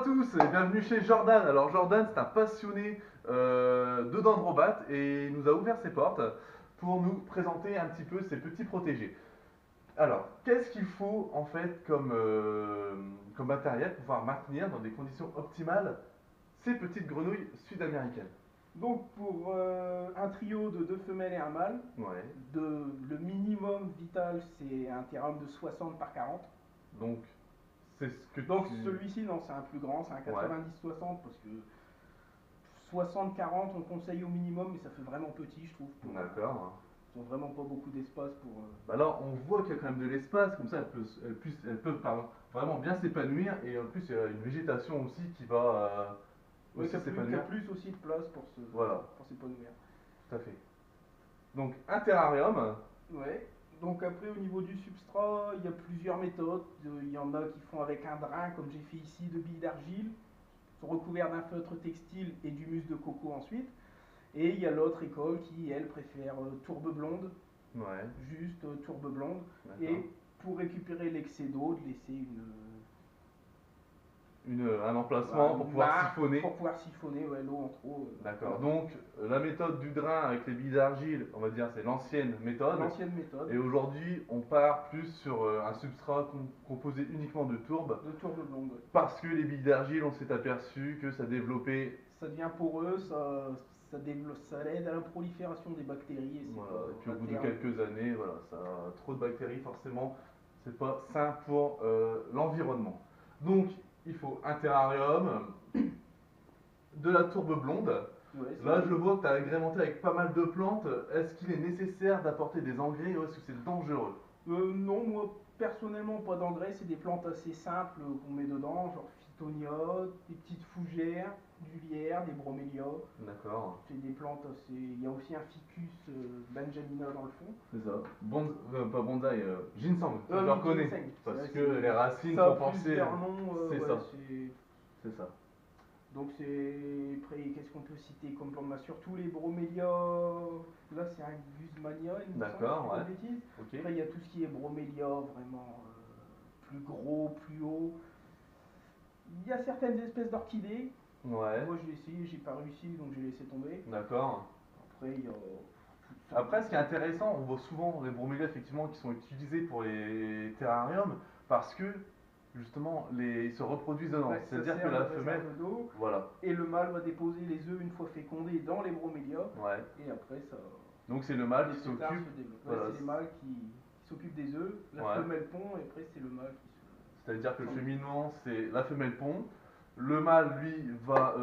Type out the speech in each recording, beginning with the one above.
tous et bienvenue chez Jordan. Alors Jordan, c'est un passionné de dendrobates et il nous a ouvert ses portes pour nous présenter un petit peu ses petits protégés. Alors, qu'est-ce qu'il faut en fait comme matériel pour pouvoir maintenir dans des conditions optimales ces petites grenouilles sud-américaines? Donc pour un trio de deux femelles et un mâle, Ouais. le minimum vital c'est un terrain de 60 par 40. Donc, c'est ce que Donc tu... celui-ci non c'est un plus grand, c'est un Ouais. 90-60 parce que 60-40 on conseille au minimum mais ça fait vraiment petit je trouve. D'accord. Ils n'ont vraiment pas beaucoup d'espace pour... Bah là, on voit qu'il y a quand même de l'espace, comme ça elles peuvent pardon, vraiment bien s'épanouir et en plus il y a une végétation aussi qui va Ouais, aussi qui a s'épanouir. plus aussi de place Voilà, pour s'épanouir. tout à fait. Donc un terrarium, Ouais. Donc après au niveau du substrat, il y a plusieurs méthodes. Il y en a qui font avec un drain comme j'ai fait ici de billes d'argile, sont recouverts d'un feutre textile et d'humus de coco ensuite. Et il y a l'autre école qui, elle, préfère tourbe blonde, ouais, juste tourbe blonde. d'accord. Et pour récupérer l'excès d'eau, de laisser Un emplacement pour pouvoir mare siphonner. pour pouvoir siphonner ouais, l'eau en trop. D'accord. Donc la méthode du drain avec les billes d'argile, on va dire c'est l'ancienne méthode. L'ancienne méthode Et aujourd'hui, on part plus sur un substrat composé uniquement de tourbe. de tourbe blonde. Ouais. Parce que les billes d'argile, on s'est aperçu que ça développait. Ça devient poreux, ça aide à la prolifération des bactéries. Et Voilà. pas, Et puis au à bout de terme, quelques années, voilà, ça a trop de bactéries, forcément, c'est pas sain pour l'environnement. Donc, il faut un terrarium, de la tourbe blonde. ouais, Là, je vois que tu as agrémenté avec pas mal de plantes. Est-ce qu'il est nécessaire d'apporter des engrais ou est-ce que c'est dangereux? Non, moi personnellement pas d'engrais, c'est des plantes assez simples qu'on met dedans, genre phytonia, des petites fougères, du lierre, des bromélias. D'accord. C'est des plantes assez. Il y a aussi un ficus benjamina dans le fond. C'est ça. Pas bonsaï, ginseng, je le Oui, reconnais. ginseng. Parce que C'est- les racines Ça a font penser. plusieurs noms. C'est Ouais, ça. c'est- C'est ça. Donc c'est. Après, qu'est-ce qu'on peut citer comme plante? Bah, surtout les bromélias. Là, c'est un guzmania, il me semble, si D'accord, je dis pas ouais. de bêtises. Ok. Après, il y a tout ce qui est bromélia, vraiment plus gros, plus haut. Il y a certaines espèces d'orchidées. Ouais. Moi, j'ai essayé, j'ai pas réussi, donc j'ai laissé tomber. D'accord. Après, il y a toutes sortes Après, ce qui est intéressant, on voit souvent les bromélias effectivement qui sont utilisés pour les terrariums parce que justement ils se reproduisent dedans. ouais, ça C'est-à-dire que sert de la femelle, réserve d'eau. voilà. Et le mâle va déposer les œufs une fois fécondés dans les bromélias. Ouais. Et après, ça. Donc c'est le mâle Les qui têtards s'occupe. se développent. Ouais, Voilà. c'est les mâles qui s'occupent des œufs. La Ouais. femelle pond et après, c'est le mâle qui se. C'est-à-dire que le cheminement, c'est la femelle pond. Le mâle, lui, va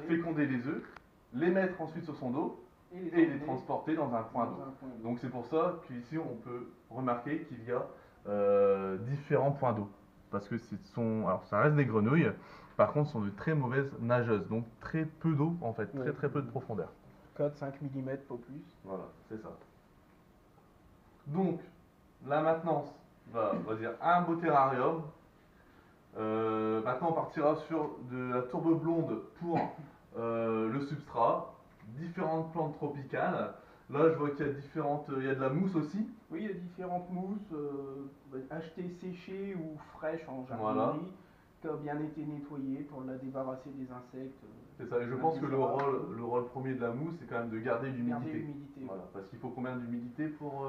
féconder les œufs, les mettre ensuite sur son dos Et et les emmener transporter dans un point dans d'eau. un point d'eau. Donc c'est pour ça qu'ici on peut remarquer qu'il y a différents points d'eau. Parce que alors ça reste des grenouilles, par contre ce sont de très mauvaises nageuses, donc très peu d'eau en fait, Ouais. très peu de profondeur. 4-5 mm, pas plus. Voilà, c'est ça. Donc la maintenance, on va dire un beau terrarium. Maintenant on partira sur de la tourbe blonde pour le substrat, différentes plantes tropicales. Là, je vois qu'il y a il y a de la mousse aussi. Oui, il y a différentes mousses, achetées séchées ou fraîches en Voilà. jardinerie, qui a bien été nettoyée pour la débarrasser des insectes. C'est ça. Et je pense que le rôle premier de la mousse, c'est quand même de garder Garder l'humidité. l'humidité. Voilà. Parce qu'il faut combien d'humidité pour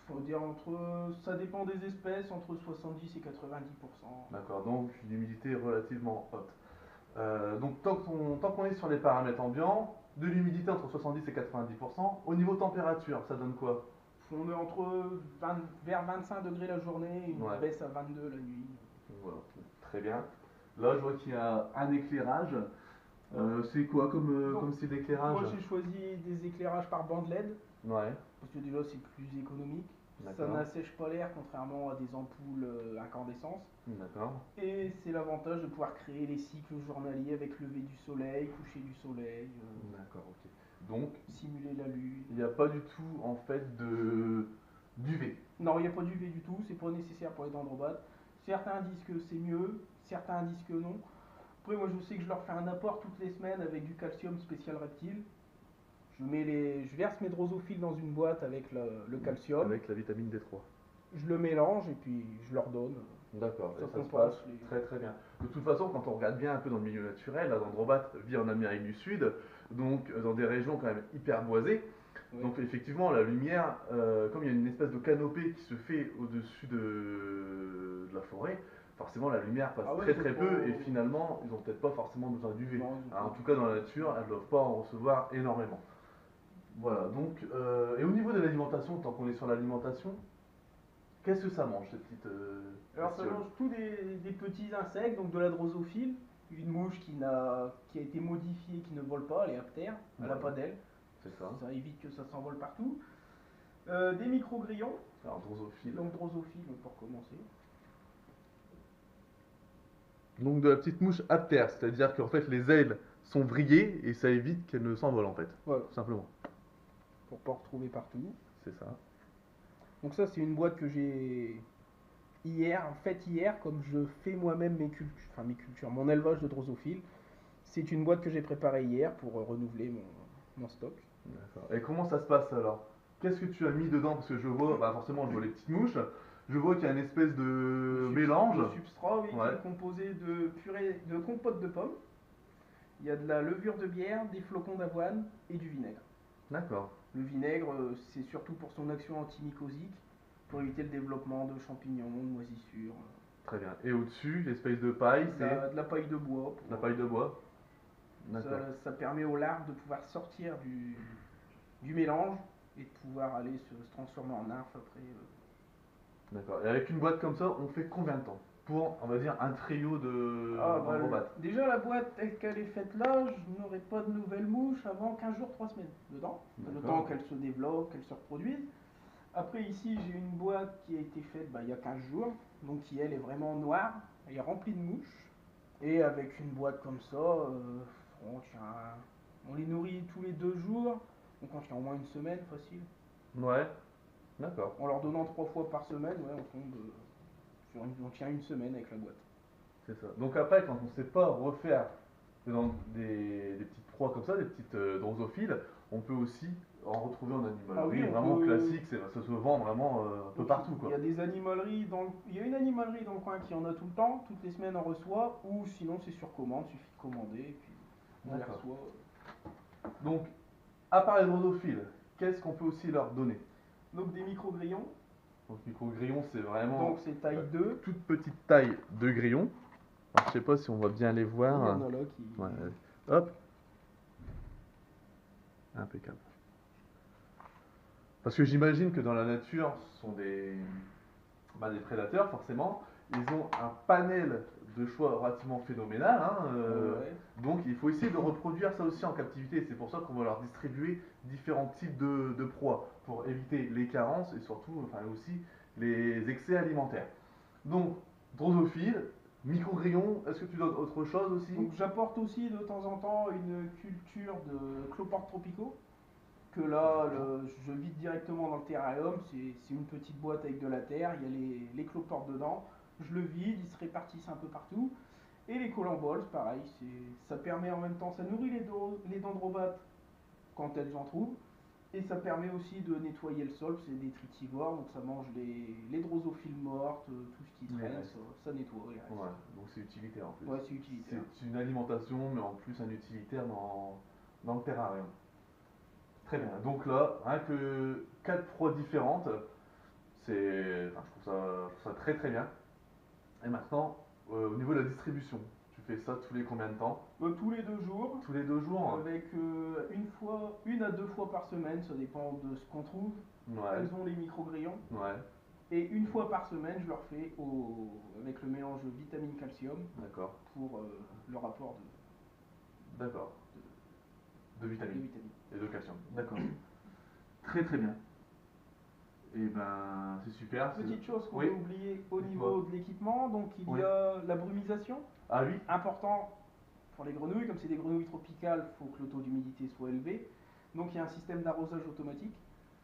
Faut dire ça dépend des espèces, entre 70 et 90%. D'accord. Donc une humidité relativement haute. Donc tant qu'on est sur les paramètres ambiants, de l'humidité entre 70 et 90%. Au niveau température, ça donne quoi? On est vers 25 degrés la journée, une Ouais. baisse à 22 la nuit. Voilà, très bien. Là, je vois qu'il y a un éclairage. C'est quoi comme style d'éclairage? Moi j'ai choisi des éclairages par bande LED, Ouais, parce que déjà c'est plus économique. Ça d'accord, n'assèche pas l'air contrairement à des ampoules incandescence. d'accord, Et c'est l'avantage de pouvoir créer les cycles journaliers avec lever du soleil, coucher du soleil, d'accord, ok. Donc, simuler la lune. il n'y a pas du tout en fait d'UV. Non, il n'y a pas d'UV du tout, c'est pas nécessaire pour les dendrobates. Certains disent que c'est mieux, certains disent que non. Après, moi je sais que je leur fais un apport toutes les semaines avec du calcium spécial reptile. Je verse mes drosophiles dans une boîte avec le calcium, Avec la vitamine D3. je le mélange et puis je leur donne. D'accord, et Ça ça se compense passe les. très très bien. De toute façon, quand on regarde bien un peu dans le milieu naturel, la dendrobat vit en Amérique du Sud, donc dans des régions quand même hyper boisées. Ouais. Donc effectivement, la lumière, comme il y a une espèce de canopée qui se fait au-dessus de la forêt, forcément la lumière passe Ah ouais, très ils ont très peu et pas. finalement, ils n'ont peut-être pas forcément besoin d'UV. Non, ils ont pas En du tout cas, tout dans la besoin. nature, elles ne doivent pas en recevoir énormément. Voilà, donc, et au niveau de l'alimentation, tant qu'on est sur l'alimentation, qu'est-ce que ça mange, ces petites Alors ça bestioles? mange tous des petits insectes, donc de la drosophile, une mouche qui a été modifiée, qui ne vole pas, elle est aptère, elle n'a Voilà, pas d'aile, c'est ça. ça évite que ça s'envole partout. Des micro-grillons, Alors, drosophile. donc drosophile pour commencer. Donc de la petite mouche aptère, c'est-à-dire qu'en fait les ailes sont vrillées et ça évite qu'elles ne s'envolent en fait, Voilà, tout simplement. pour pas retrouver partout. C'est ça. Donc ça c'est une boîte que j'ai faite hier, comme je fais moi-même mes cultures, mon élevage de drosophile. C'est une boîte que j'ai préparée hier pour renouveler mon stock. D'accord. Et comment ça se passe alors? Qu'est-ce que tu as mis dedans? Parce que je vois, bah forcément je vois les petites mouches, je vois qu'il y a une espèce de mélange. Le substrat, oui, qui Ouais, est composé de purée, de compote de pommes. Il y a de la levure de bière, des flocons d'avoine et du vinaigre. d'accord. Le vinaigre, c'est surtout pour son action antimycosique, pour éviter le développement de champignons, de moisissures. Très bien. Et au-dessus, l'espèce de paille, c'est De la paille de bois. la paille de bois. D'accord. Ça permet aux larves de pouvoir sortir du mélange et de pouvoir aller se transformer en nymphe après. D'accord. Et avec une boîte comme ça, on fait combien de temps? Pour, on va dire, un trio de Ah, bah, d'androbates. déjà la boîte telle qu'elle est faite là, je n'aurai pas de nouvelles mouches avant 15 jours, 3 semaines dedans. Le temps D'accord. qu'elles se développent, qu'elles se reproduisent. Après ici j'ai une boîte qui a été faite il y a 15 jours, donc qui elle est vraiment noire, elle est remplie de mouches. Et avec une boîte comme ça, on les nourrit tous les 2 jours, donc on tient au moins une semaine facile. Ouais, d'accord. En leur donnant 3 fois par semaine, ouais, on tombe on tient une semaine avec la boîte. C'est ça. Donc après, quand on ne sait pas refaire des petites proies comme ça, des petites drosophiles, on peut aussi en retrouver en Ah oui, animalerie, on vraiment peut. classique, ça se vend vraiment un peu Donc, partout il quoi. y a des animaleries il y a une animalerie dans le coin qui en a tout le temps, toutes les semaines on reçoit, ou sinon c'est sur commande, il suffit de commander et puis on les D'accord. reçoit. Donc, à part les drosophiles, qu'est-ce qu'on peut aussi leur donner? Donc des micro-grillons, Donc, micro-grillons, c'est vraiment donc c'est taille 2. toute petite taille de grillon. Alors, je sais pas si on va bien les Il y voir. en a là qui. Ouais, hop, impeccable. Parce que j'imagine que dans la nature, ce sont des prédateurs, forcément. Ils ont un panel de choix relativement phénoménal, hein, Ouais. donc il faut essayer de reproduire ça aussi en captivité. C'est pour ça qu'on va leur distribuer différents types de proies pour éviter les carences et surtout, enfin aussi, les excès alimentaires. Donc, drosophile, micro-grillon, est-ce que tu donnes autre chose aussi? Donc j'apporte aussi de temps en temps une culture de cloportes tropicaux, que là je vide directement dans le terrarium, c'est une petite boîte avec de la terre, il y a les cloportes dedans, je le vide, ils se répartissent un peu partout. Et les colamboles, pareil, ça permet en même temps, ça nourrit les dendrobates quand elles en trouvent, et ça permet aussi de nettoyer le sol, c'est des tritivores, donc ça mange les drosophiles mortes, tout ce qui Les traîne, restes. ça nettoie les restes. Ouais, donc c'est utilitaire en plus. Ouais, c'est utilitaire. C'est une alimentation, mais en plus un utilitaire dans le terrarium. Très bien. Donc là, rien que 4 proies différentes, enfin, je trouve ça très très bien. Et maintenant, au niveau de la distribution, tu fais ça tous les combien de temps? Tous les 2 jours, Tous les 2 jours? avec une à 2 fois par semaine, ça dépend de ce qu'on trouve. Ouais, Elles ont les micro-grillons. ouais, Et une fois par semaine, je leur fais avec le mélange vitamine-calcium d'accord, pour le rapport d'accord. De de vitamines vitamines. et de calcium. D'accord. Très très bien. Et ben, c'est super. Petite chose qu'on Oui, a oublié au dites-moi. niveau de l'équipement, donc il Oui. y a la brumisation. Ah oui? Important pour les grenouilles, comme c'est des grenouilles tropicales, il faut que le taux d'humidité soit élevé. Donc il y a un système d'arrosage automatique.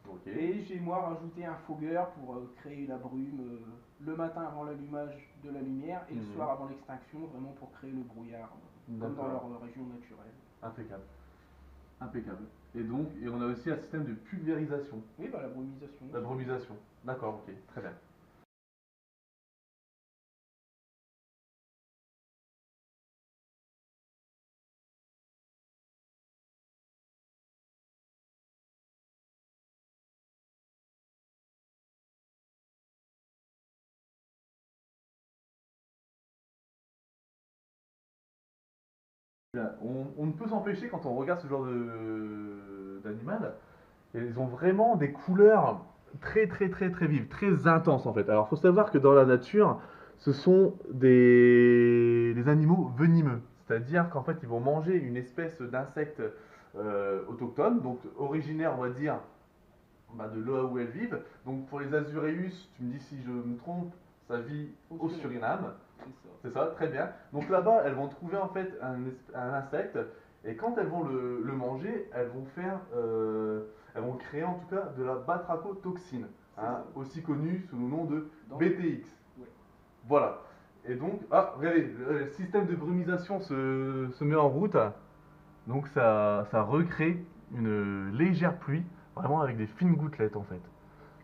Ok. Et j'ai moi rajouté un fogueur pour créer la brume le matin avant l'allumage de la lumière et le Mhm. soir avant l'extinction, vraiment pour créer le brouillard, comme dans D'accord. leur région naturelle. Impeccable. Impeccable. Et donc, on a aussi un système de pulvérisation, Oui, bah la brumisation. la brumisation. D'accord, ok, très bien. On ne peut s'empêcher quand on regarde ce genre d'animal, ils ont vraiment des couleurs très très très très vives, très intenses en fait. Alors il faut savoir que dans la nature, ce sont des animaux venimeux. C'est-à-dire qu'en fait ils vont manger une espèce d'insecte autochtone, donc originaire on va dire bah, de là où elles vivent. Donc pour les azuréus, tu me dis si je me trompe, ça vit au Suriname. C'est ça. C'est ça, très bien. Donc là-bas, elles vont trouver en fait un insecte, et quand elles vont le manger, elles vont créer en tout cas de la batrachotoxine, C'est hein, ça. aussi connue sous le nom de Dans- BTX. Ouais. Voilà. Et donc, ah, regardez, le système de brumisation se met en route, donc ça recrée une légère pluie, vraiment avec des fines gouttelettes en fait.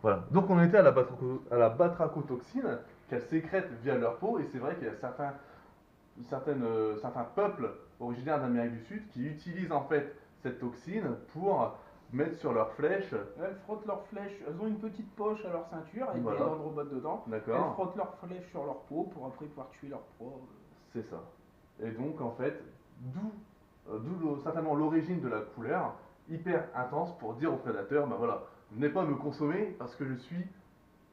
Voilà. Donc on était à la batrachotoxine qu'elles sécrètent via leur peau, et c'est vrai qu'il y a certains peuples originaires d'Amérique du Sud qui utilisent en fait cette toxine pour mettre sur leurs flèches. Elles frottent leurs flèches, elles ont une petite poche à leur ceinture avec Voilà. des dents de robot dedans. Elles D'accord. frottent leurs flèches sur leur peau pour après pouvoir tuer leur proie. C'est ça. Et donc en fait, d'où certainement l'origine de la couleur hyper intense pour dire au prédateur, ben voilà, venez pas me consommer parce que je suis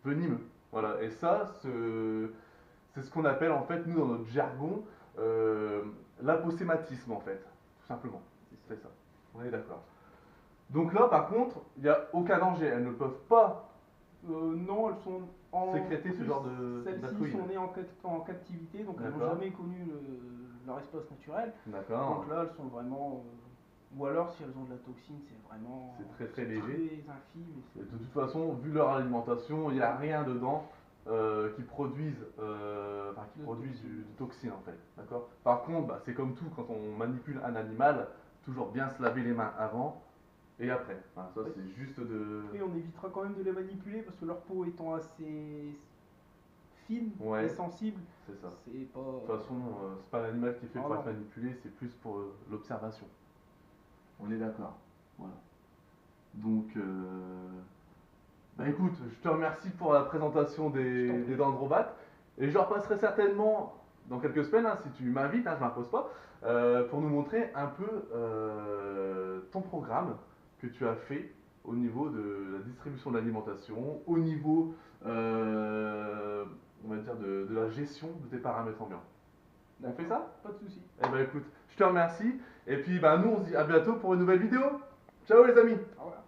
venimeux. Voilà. Et ça, c'est ce qu'on appelle en fait, nous dans notre jargon, l'aposématisme en fait, tout simplement. C'est ça. On est d'accord. Donc là, par contre, il n'y a aucun danger. Elles ne peuvent pas Non, elles sont en. sécréter ce plus, genre Celles-ci d'acroïdes. sont nées en captivité, donc elles n'ont D'accord. jamais connu leur espace naturel. D'accord. Donc là, elles sont vraiment. Ou alors, si elles ont de la toxine, c'est vraiment. C'est très très léger. Très infime. Et de toute façon, vu leur alimentation, il n'y a rien dedans qui produise, du toxine en fait. D'accord. Par contre, bah, c'est comme tout quand on manipule un animal, toujours bien se laver les mains avant et après. Enfin, ça, c'est juste de. Et on évitera quand même de les manipuler parce que leur peau étant assez fine Ouais. et sensible, C'est ça. c'est pas. De toute façon, c'est pas un animal qui est fait Ah pour non. être manipulé, c'est plus pour l'observation. On est d'accord. Voilà. Donc, bah écoute, je te remercie pour la présentation des dendrobates, et je repasserai certainement dans quelques semaines, hein, si tu m'invites, hein, je ne m'impose pas, pour nous montrer un peu ton programme que tu as fait au niveau de la distribution de l'alimentation, au niveau, on va dire, de la gestion de tes paramètres ambiants. On fait ça? Pas de soucis. Eh ben écoute, je te remercie, et puis bah, nous on se dit à bientôt pour une nouvelle vidéo. Ciao les amis! Au revoir.